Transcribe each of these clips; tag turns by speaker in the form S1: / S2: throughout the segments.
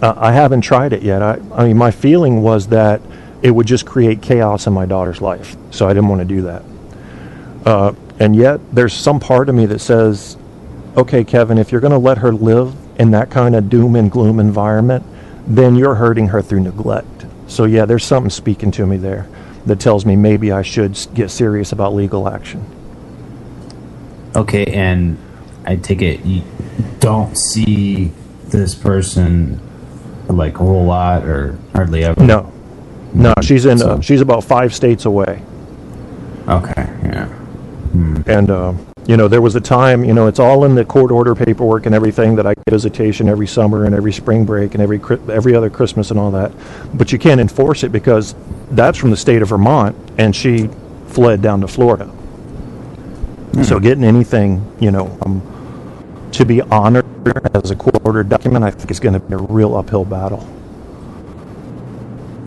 S1: I haven't tried it yet. I mean, my feeling was that it would just create chaos in my daughter's life, so I didn't want to do that. And yet, there's some part of me that says, okay, Kevin, if you're going to let her live in that kind of doom and gloom environment, then you're hurting her through neglect. So yeah, there's something speaking to me there that tells me maybe I should get serious about legal action.
S2: Okay, and I take it you don't see this person like a whole lot or hardly ever?
S1: No, she's she's about 5 states away.
S2: Okay, yeah.
S1: And there was a time, it's all in the court order paperwork and everything that I get visitation every summer and every spring break and every other Christmas and all that. But you can't enforce it because that's from the state of Vermont, and she fled down to Florida. So getting anything, to be honored as a court order document, I think is going to be a real uphill battle.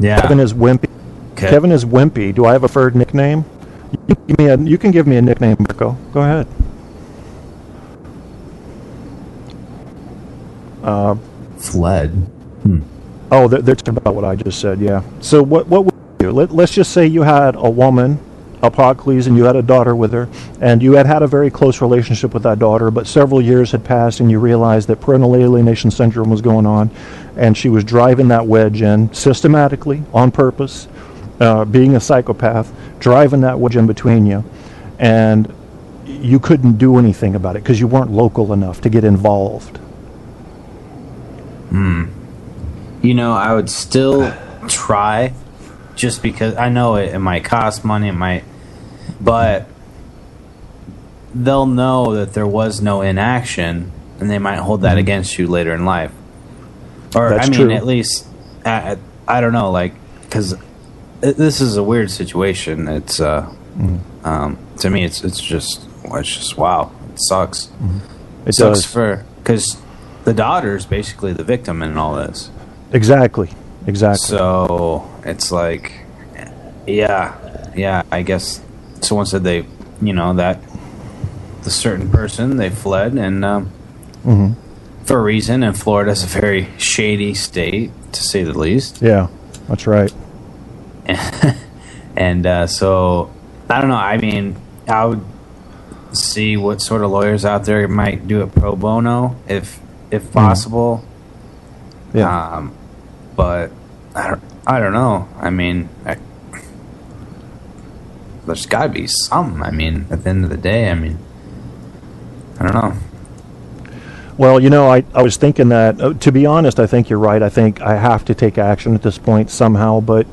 S2: Yeah.
S1: Kevin is wimpy.
S2: Okay.
S1: Kevin is wimpy. Do I have a preferred nickname? You can give me a nickname, Marco. Go ahead.
S2: Fled.
S1: Oh, they're talking about what I just said, yeah. So what would you do? Let's just say you had a woman, Apocalypse, and you had a daughter with her, and you had a very close relationship with that daughter, but several years had passed and you realized that parental alienation syndrome was going on, and she was driving that wedge in systematically, on purpose, being a psychopath, driving that wedge in between you, and you couldn't do anything about it because you weren't local enough to get involved.
S2: I would still try, just because I know it might cost money, but they'll know that there was no inaction, and they might hold that against you later in life. Or,
S1: That's
S2: true.
S1: At
S2: least, I don't know, because this is a weird situation. It's, to me, it's just wow. It sucks.
S1: It
S2: sucks
S1: does.
S2: because the daughter's basically the victim in all this.
S1: Exactly.
S2: So it's like, yeah. I guess someone said that the certain person, they fled, and for a reason. And Florida's a very shady state, to say the least.
S1: Yeah, that's right.
S2: And so I don't know. I mean, I would see what sort of lawyers out there might do it pro bono if possible.
S1: Yeah.
S2: But I don't know. I mean, there's got to be some. I mean, at the end of the day, I don't know.
S1: Well, I was thinking that, to be honest, I think you're right. I think I have to take action at this point somehow, but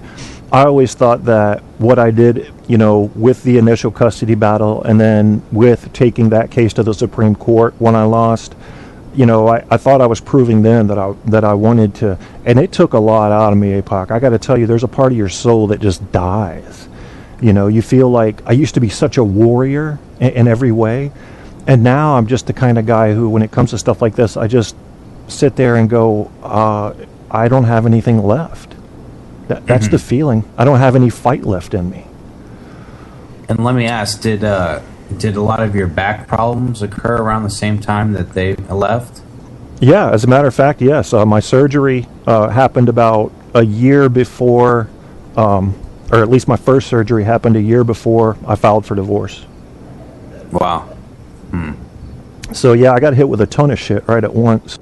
S1: I always thought that what I did, with the initial custody battle and then with taking that case to the Supreme Court when I lost, I thought I was proving then that I wanted to, and it took a lot out of me, APOC. I got to tell you, there's a part of your soul that just dies. You feel like I used to be such a warrior in every way, and now I'm just the kind of guy who, when it comes to stuff like this, I just sit there and go, I don't have anything left. That's the feeling. I don't have any fight left in me.
S2: And let me ask, did a lot of your back problems occur around the same time that they left?
S1: Yeah, as a matter of fact, yes. My surgery happened about a year before, or at least my first surgery happened a year before I filed for divorce.
S2: Wow.
S1: So yeah, I got hit with a ton of shit right at once.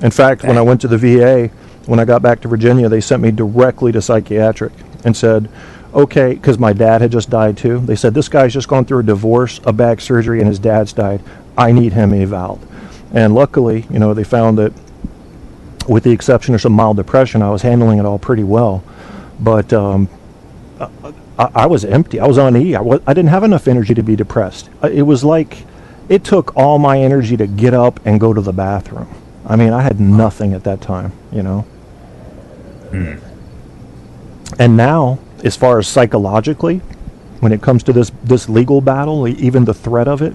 S1: In fact, when I went to the VA, when I got back to Virginia, they sent me directly to psychiatric and said, okay, because my dad had just died too. They said, this guy's just gone through a divorce, a back surgery, and his dad's died. I need him evaled. And luckily, they found that with the exception of some mild depression, I was handling it all pretty well. But I was empty. I was on E. I didn't have enough energy to be depressed. It was like it took all my energy to get up and go to the bathroom. I mean, I had nothing at that time, And now, as far as psychologically, when it comes to this legal battle, even the threat of it,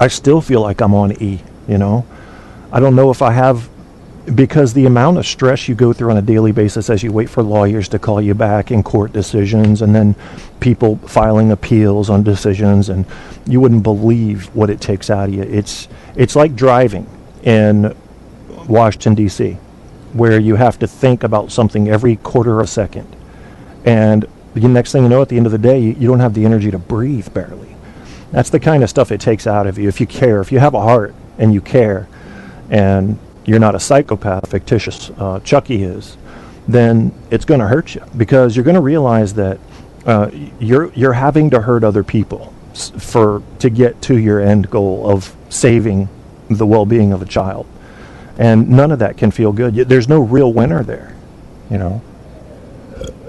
S1: I still feel like I'm on E, I don't know if I have, because the amount of stress you go through on a daily basis as you wait for lawyers to call you back in court decisions, and then people filing appeals on decisions, and you wouldn't believe what it takes out of you. It's like driving in Washington, D.C. where you have to think about something every quarter of a second. And the next thing you know, at the end of the day, you don't have the energy to breathe barely. That's the kind of stuff it takes out of you. If you care, if you have a heart and you care, and you're not a psychopath, fictitious Chucky is, then it's going to hurt you, because you're going to realize that you're having to hurt other people to get to your end goal of saving the well-being of a child, and none of that can feel good. There's no real winner there, you know.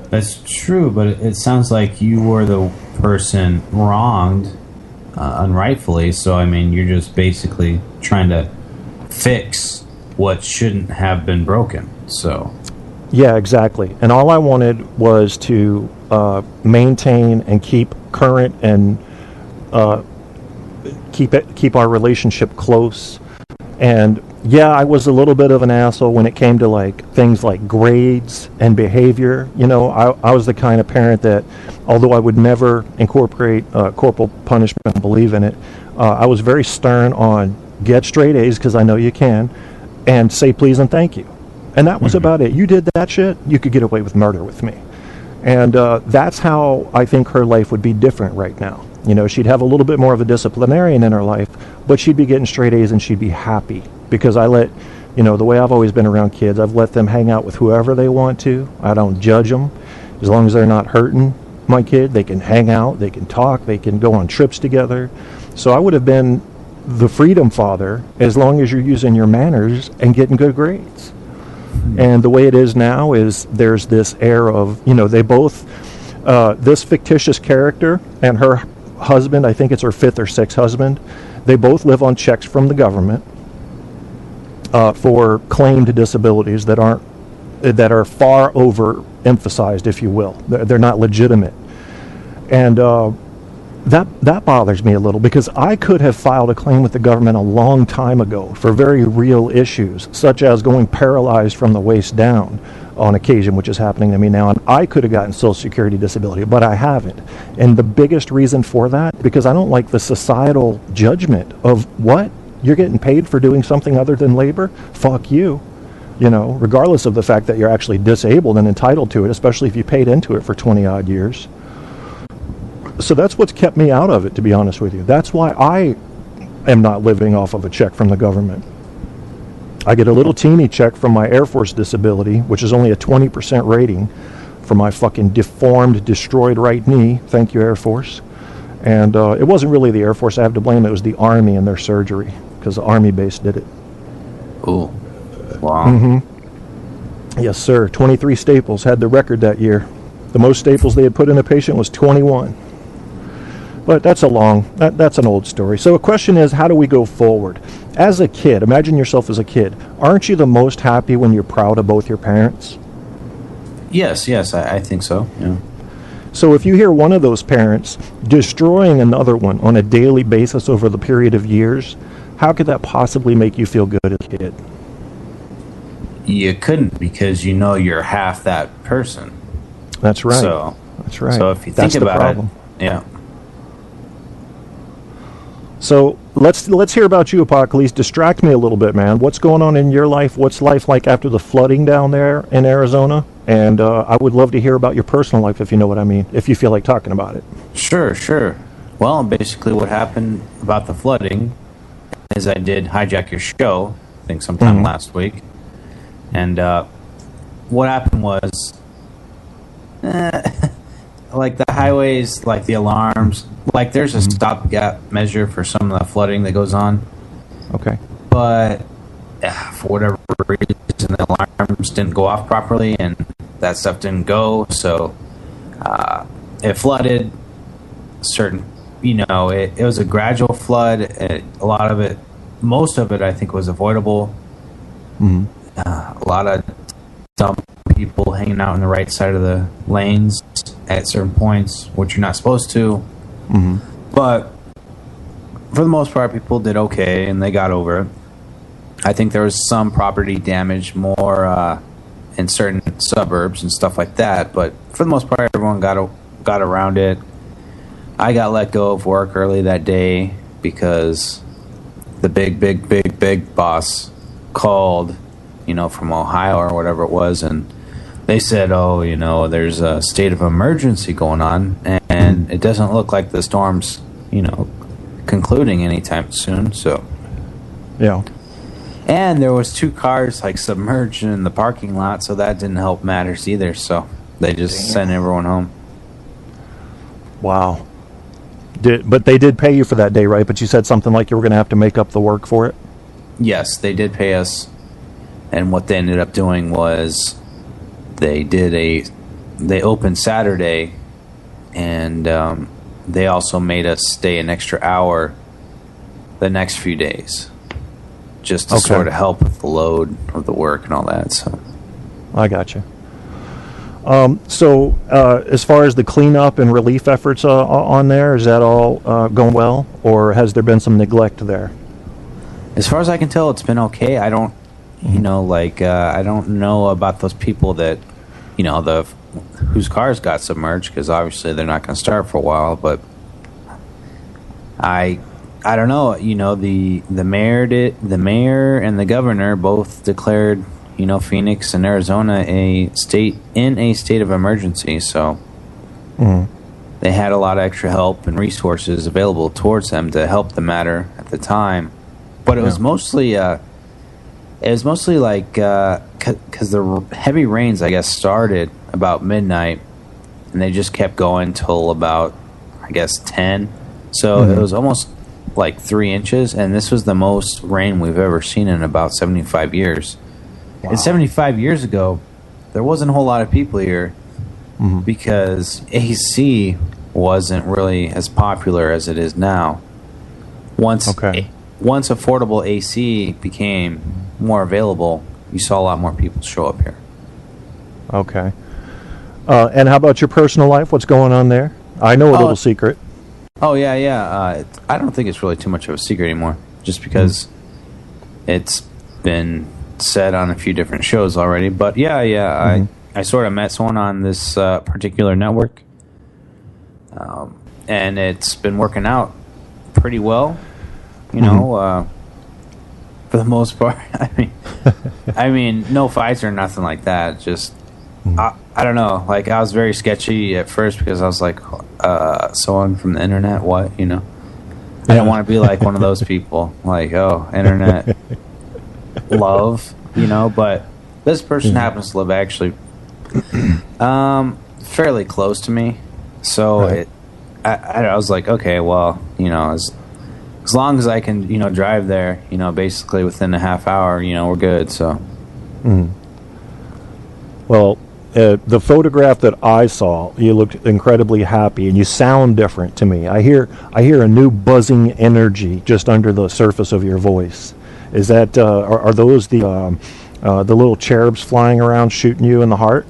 S2: That's true, but it sounds like you were the person wronged unrightfully. So I mean, you're just basically trying to fix what shouldn't have been broken. So
S1: yeah, exactly. And all I wanted was to maintain and keep current and keep our relationship close. And yeah, I was a little bit of an asshole when it came to like things like grades and behavior. You know, I was the kind of parent that, although I would never incorporate corporal punishment and believe in it, I was very stern on get straight A's because I know you can, and say please and thank you. And that was about it. You did that shit, you could get away with murder with me. And that's how I think her life would be different right now. You know, she'd have a little bit more of a disciplinarian in her life, but she'd be getting straight A's and she'd be happy. Because I let, you know, the way I've always been around kids, I've let them hang out with whoever they want to. I don't judge them. As long as they're not hurting my kid, they can hang out, they can talk, they can go on trips together. So I would have been the freedom father as long as you're using your manners and getting good grades. And the way it is now is there's this air of, you know, they both, this fictitious character and her husband, I think it's her 5th or 6th husband, they both live on checks from the government for claimed disabilities that are far overemphasized, if you will. They're not legitimate. And that bothers me a little, because I could have filed a claim with the government a long time ago for very real issues, such as going paralyzed from the waist down on occasion, which is happening to me now. And I could have gotten Social Security disability, but I haven't. And the biggest reason for that, because I don't like the societal judgment of what? You're getting paid for doing something other than labor? Fuck you. You know, regardless of the fact that you're actually disabled and entitled to it, especially if you paid into it for 20 odd years. So that's what's kept me out of it, to be honest with you. That's why I am not living off of a check from the government. I get a little teeny check from my Air Force disability, which is only a 20% rating for my fucking deformed, destroyed right knee. Thank you, Air Force. And it wasn't really the Air Force I have to blame. It was the Army and their surgery, because the Army base did it.
S2: Ooh. Wow.
S1: Mm-hmm. Yes, sir. 23 staples had the record that year. The most staples they had put in a patient was 21. But that's that's an old story. So the question is, how do we go forward? As a kid, imagine yourself as a kid. Aren't you the most happy when you're proud of both your parents?
S2: Yes, I think so. Yeah.
S1: So if you hear one of those parents destroying another one on a daily basis over the period of years, how could that possibly make you feel good as a kid?
S2: You couldn't, because you know you're half that person.
S1: That's right.
S2: So
S1: that's right.
S2: So if you think about it, yeah.
S1: So let's hear about you, Apocalypse. Distract me a little bit, man. What's going on in your life? What's life like after the flooding down there in Arizona? And I would love to hear about your personal life, if you know what I mean, if you feel like talking about it.
S2: Sure. Well, basically what happened about the flooding is I did hijack your show, I think sometime last week. And what happened was, like the highways, like the alarms, like there's a stopgap measure for some of the flooding that goes on.
S1: Okay.
S2: But for whatever reason, the alarms didn't go off properly, and that stuff didn't go. So it flooded. It was a gradual flood. A lot of it, most of it, I think, was avoidable.
S1: Mm-hmm.
S2: A lot of dumb people hanging out on the right side of the lanes at certain points, which you're not supposed to.
S1: Mm-hmm.
S2: But for the most part, people did okay, and they got over it. I think there was some property damage more in certain suburbs and stuff like that, but for the most part, everyone got around it. I got let go of work early that day because the big boss called, from Ohio or whatever it was, and they said, oh, there's a state of emergency going on, and it doesn't look like the storm's, concluding anytime soon, so.
S1: Yeah.
S2: And there was 2 cars, submerged in the parking lot, so that didn't help matters either, so they just sent everyone home.
S1: Wow. But they did pay you for that day, right? But you said something like you were going to have to make up the work for it?
S2: Yes, they did pay us, and what they ended up doing was they opened Saturday, and they also made us stay an extra hour the next few days, just to sort of help with the load of the work and all that. So
S1: I got you. So as far as the cleanup and relief efforts on there, is that all going well, or has there been some neglect there?
S2: As far as I can tell, it's been okay. I don't, I don't know about those people that, whose cars got submerged, because obviously they're not going to start for a while. But I don't know. The mayor and the governor both declared, Phoenix and Arizona in a state of emergency. So they had a lot of extra help and resources available towards them to help the matter at the time. But it was mostly because the heavy rains, I guess, started about midnight, and they just kept going till about, I guess, 10. So it was almost 3 inches, and this was the most rain we've ever seen in about 75 years. Wow. And 75 years ago, there wasn't a whole lot of people here because AC wasn't really as popular as it is now. Once affordable AC became more available, you saw a lot more people show up here.
S1: Okay. And how about your personal life? What's going on there? I know a little secret.
S2: Oh, yeah. I don't think it's really too much of a secret anymore, just because it's been said on a few different shows already. But, I sort of met someone on this particular network, and it's been working out pretty well, for the most part. I mean, no fights or nothing like that. Just, I don't know. I was very sketchy at first because I was like, someone from the internet, what, I don't want to be like one of those people. Internet love, but this person happens to live actually fairly close to me. So I was like, okay, well, as long as I can, drive there, basically within a half hour, we're good. So,
S1: well, the photograph that I saw, you looked incredibly happy, and you sound different to me. I hear a new buzzing energy just under the surface of your voice. Is that are those the little cherubs flying around shooting you in the heart?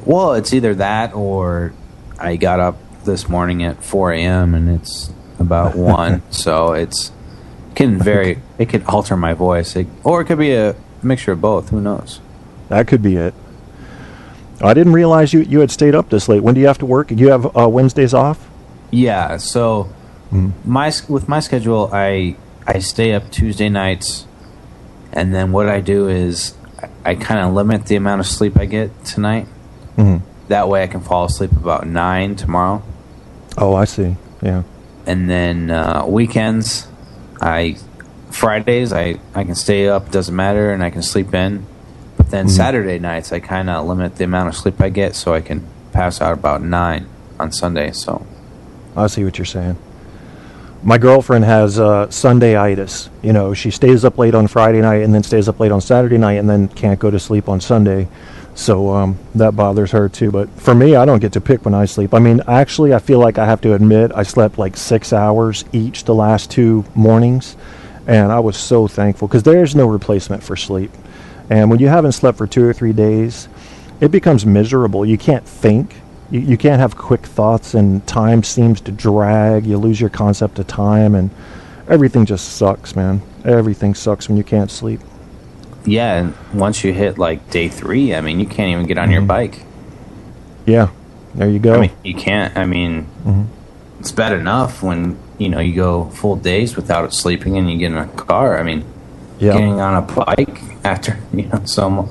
S2: Well, it's either that or I got up this morning at 4 a.m. and it's about 1, so it could alter my voice, or it could be a mixture of both. Who knows?
S1: That could be it. I didn't realize you had stayed up this late. When do you have to work? Do you have Wednesdays off?
S2: Yeah, so with my schedule, I stay up Tuesday nights, and then what I do is I kind of limit the amount of sleep I get tonight. That way I can fall asleep about 9 tomorrow.
S1: Oh, I see. Yeah.
S2: And then weekends, Fridays, I can stay up, doesn't matter, and I can sleep in. But then Saturday nights, I kind of limit the amount of sleep I get so I can pass out about 9 on Sunday. So
S1: I see what you're saying. My girlfriend has Sunday-itis. She stays up late on Friday night and then stays up late on Saturday night and then can't go to sleep on Sunday. So that bothers her too. But for me, I don't get to pick when I sleep. I mean, actually, I feel like I have to admit I slept 6 hours each the last 2 mornings. And I was so thankful because there's no replacement for sleep. And when you haven't slept for 2 or 3 days, it becomes miserable. You can't think. You can't have quick thoughts, and time seems to drag. You lose your concept of time, and everything just sucks, man. Everything sucks when you can't sleep.
S2: Yeah, and once you hit day 3, I mean, you can't even get on your bike.
S1: Yeah, there you go.
S2: I mean, you can't. I mean, it's bad enough when you go full days without sleeping and you get in a car. I mean,
S1: Yeah.
S2: getting on a bike after, you know, so